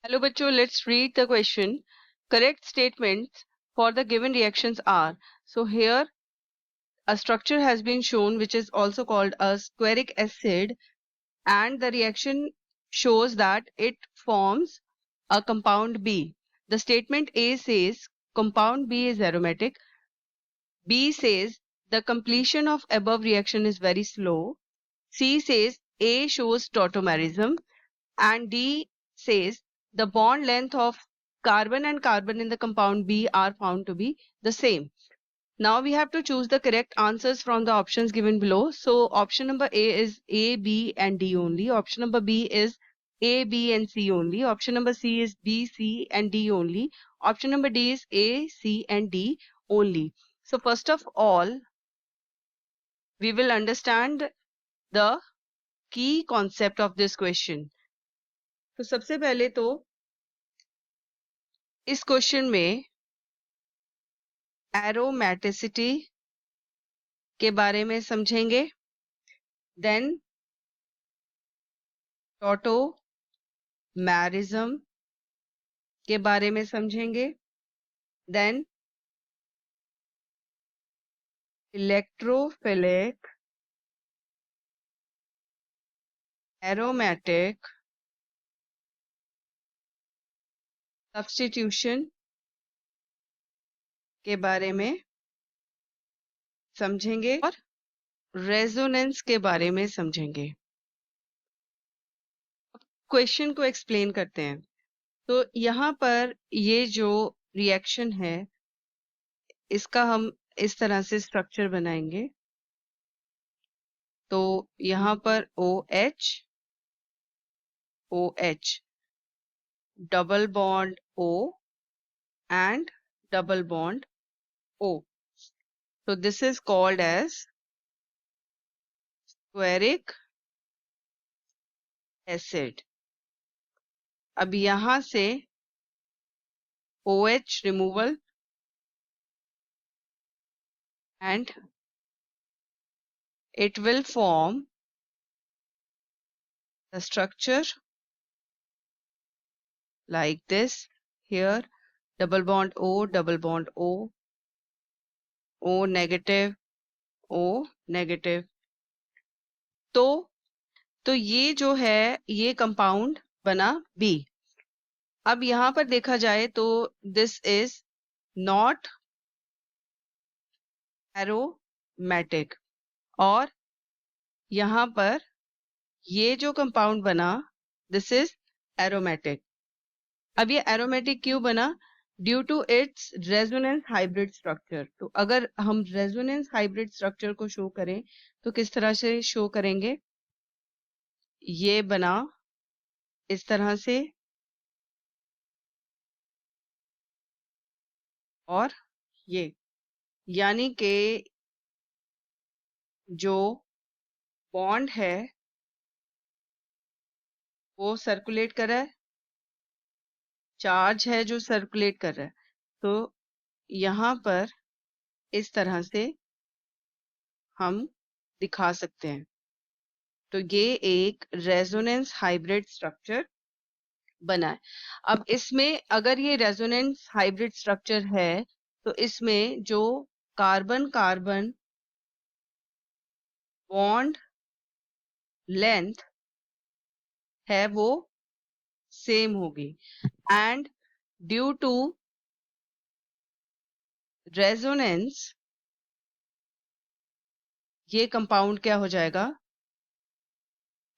Hello bachcho, let's read the question. Correct statements for the given reactions are. So here a structure has been shown which is also called a squaric acid, and the reaction shows that it forms a compound B. The statement A says compound B is aromatic. B says the completion of above reaction is very slow. C says A shows tautomerism, and D says the bond length of carbon and carbon in the compound B are found to be the same. Now we have to choose the correct answers from the options given below. So option number A is A, B and D only. Option number B is A, B and C only. Option number C is B, C and D only. Option number D is A, C and D only. So first of all, we will understand the key concept of this question. तो सबसे पहले तो इस question में aromaticity के बारे में समझेंगे, देन टॉटोमेरिज्म के बारे में समझेंगे, देन इलेक्ट्रोफिलिक एरोमेटिक सब्स्टिट्यूशन के बारे में समझेंगे और रेजोनेंस के बारे में समझेंगे। क्वेश्चन को एक्सप्लेन करते हैं। तो यहाँ पर ये जो रिएक्शन है इसका हम इस तरह से स्ट्रक्चर बनाएंगे। तो यहाँ पर OH OH double bond O and double bond O. So this is called as squaric acid. अब यहाँ से OH removal and it will form the structure like this. Here double bond O, double bond O, O negative, O negative. तो ये जो है ये compound बना B. अब यहाँ पर देखा जाए तो दिस इज नॉट एरोमेटिक, और यहाँ पर ये जो कंपाउंड बना दिस इज एरोमेटिक। अब ये एरोमेटिक क्यों बना? Due to its resonance hybrid structure. तो अगर हम रेजोनेंस हाइब्रिड स्ट्रक्चर को शो करें तो किस तरह से शो करेंगे? ये बना इस तरह से और ये, यानी कि जो बॉन्ड है वो सर्कुलेट कर रहा है, चार्ज है जो सर्कुलेट कर रहा है। तो यहाँ पर इस तरह से हम दिखा सकते हैं। तो ये एक रेजोनेंस हाइब्रिड स्ट्रक्चर बना है। अब इसमें अगर ये रेजोनेंस हाइब्रिड स्ट्रक्चर है तो इसमें जो कार्बन कार्बन बॉन्ड लेंथ है वो सेम होगी, एंड ड्यू टू रेजोनेंस ये कंपाउंड क्या हो जाएगा?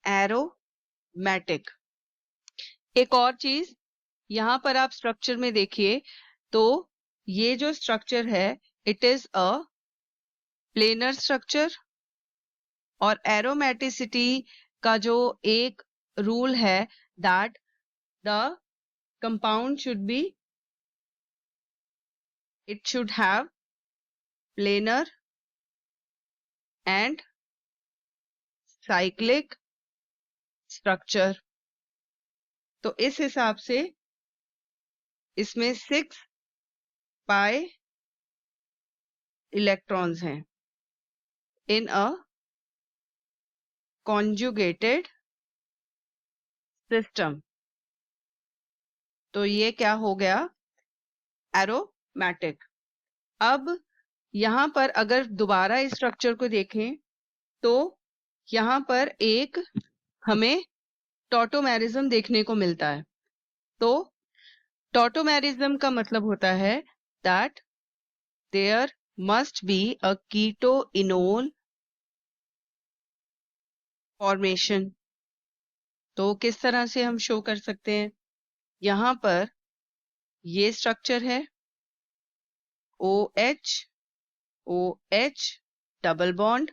एरोमेटिक। एक और चीज यहाँ पर आप स्ट्रक्चर में देखिए तो ये जो स्ट्रक्चर है it is a planar structure, और एरोमेटिसिटी का जो एक रूल है that the compound should be, it should have planar and cyclic structure. तो इस हिसाब से इसमें 6 पाई इलेक्ट्रॉन्स हैं इन अ conjugated system. तो ये क्या हो गया, एरोमेटिक। अब यहाँ पर अगर दोबारा इस स्ट्रक्चर को देखें तो यहाँ पर एक हमें टॉटोमेरिज्म देखने को मिलता है। तो टॉटोमेरिज्म का मतलब होता है that there must be a keto enol formation. तो किस तरह से हम शो कर सकते हैं, यहाँ पर ये स्ट्रक्चर है OH OH double bond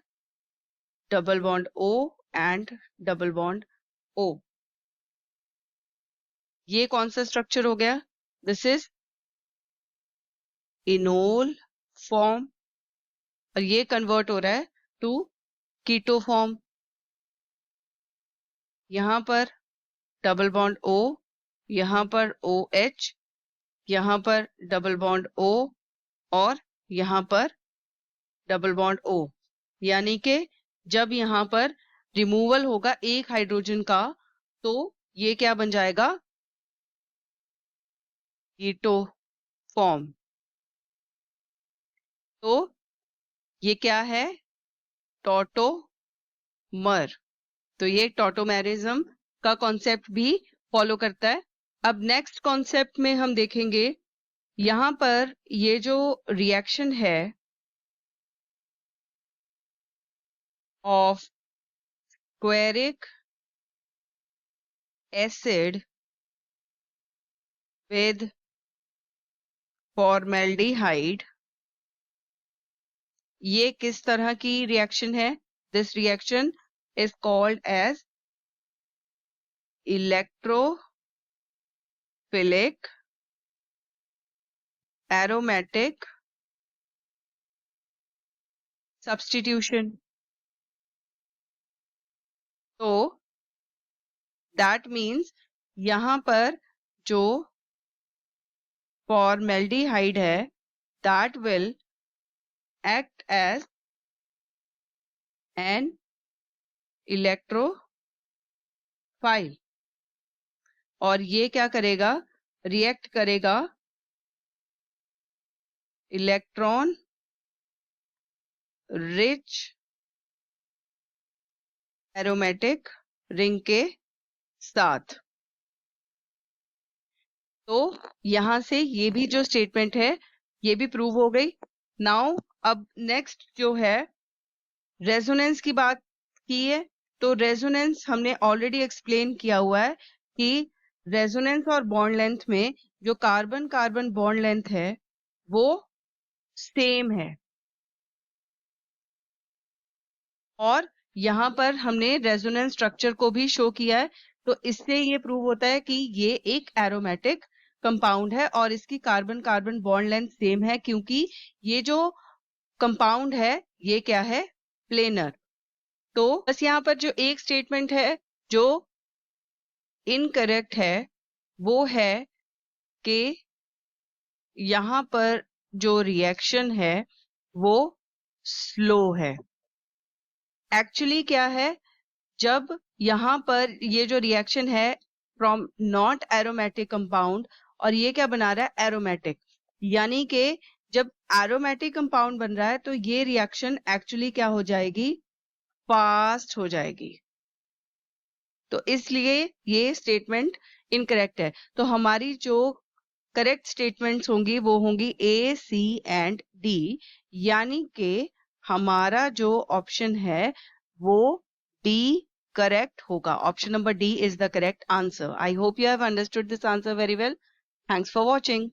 O and double bond O। ये कौन सा स्ट्रक्चर हो गया, दिस इज इनोल फॉर्म, और ये कन्वर्ट हो रहा है टू कीटो फॉर्म। यहाँ पर डबल बॉन्ड O, यहाँ पर OH, यहाँ पर डबल बॉन्ड O और यहाँ पर डबल बॉन्ड O। यानी कि जब यहाँ पर रिमूवल होगा एक हाइड्रोजन का तो ये क्या बन जाएगा, कीटो फॉर्म। तो ये क्या है, टॉटोमर। तो ये टॉटोमेरिज्म का कॉन्सेप्ट भी फॉलो करता है। अब नेक्स्ट कॉन्सेप्ट में हम देखेंगे, यहाँ पर ये जो रिएक्शन है of squaric acid with formaldehyde, ये किस तरह की रिएक्शन है, this reaction is called as electrophilic aromatic substitution. तो दैट मीन्स यहाँ पर जो फॉर्मेल्डिहाइड है that will act as an electrophile, और ये क्या करेगा, रिएक्ट करेगा इलेक्ट्रॉन रिच एरोमेटिक रिंग के साथ। तो यहां से ये भी जो स्टेटमेंट है ये भी प्रूव हो गई। नाउ अब नेक्स्ट जो है रेजोनेंस की बात की है, तो रेजोनेंस हमने ऑलरेडी एक्सप्लेन किया हुआ है कि रेजोनेंस और बॉन्ड लेंथ में जो कार्बन कार्बन बॉन्ड लेंथ है वो सेम है, और यहाँ पर हमने रेजोनेंस स्ट्रक्चर को भी शो किया है। तो इससे ये प्रूव होता है कि ये एक एरोमेटिक कंपाउंड है और इसकी carbon carbon bond length same है, क्योंकि ये जो कंपाउंड है ये क्या है, प्लेनर। तो बस यहाँ पर जो एक स्टेटमेंट है जो इनकरेक्ट है वो है कि यहाँ पर जो रिएक्शन है वो स्लो है। एक्चुअली क्या है, जब यहाँ पर ये जो रिएक्शन है फ्रॉम नॉट एरोमेटिक कंपाउंड और ये क्या बना रहा है, एरोमेटिक, यानी कि जब एरोमेटिक कंपाउंड बन रहा है तो ये रिएक्शन एक्चुअली क्या हो जाएगी, फास्ट हो जाएगी। तो इसलिए ये स्टेटमेंट इनकरेक्ट है। तो हमारी जो करेक्ट स्टेटमेंट्स होंगी वो होंगी A, C एंड D, यानी कि हमारा जो ऑप्शन है वो D करेक्ट होगा। Option number D is the correct answer. I hope you have understood this answer very well. Thanks for watching.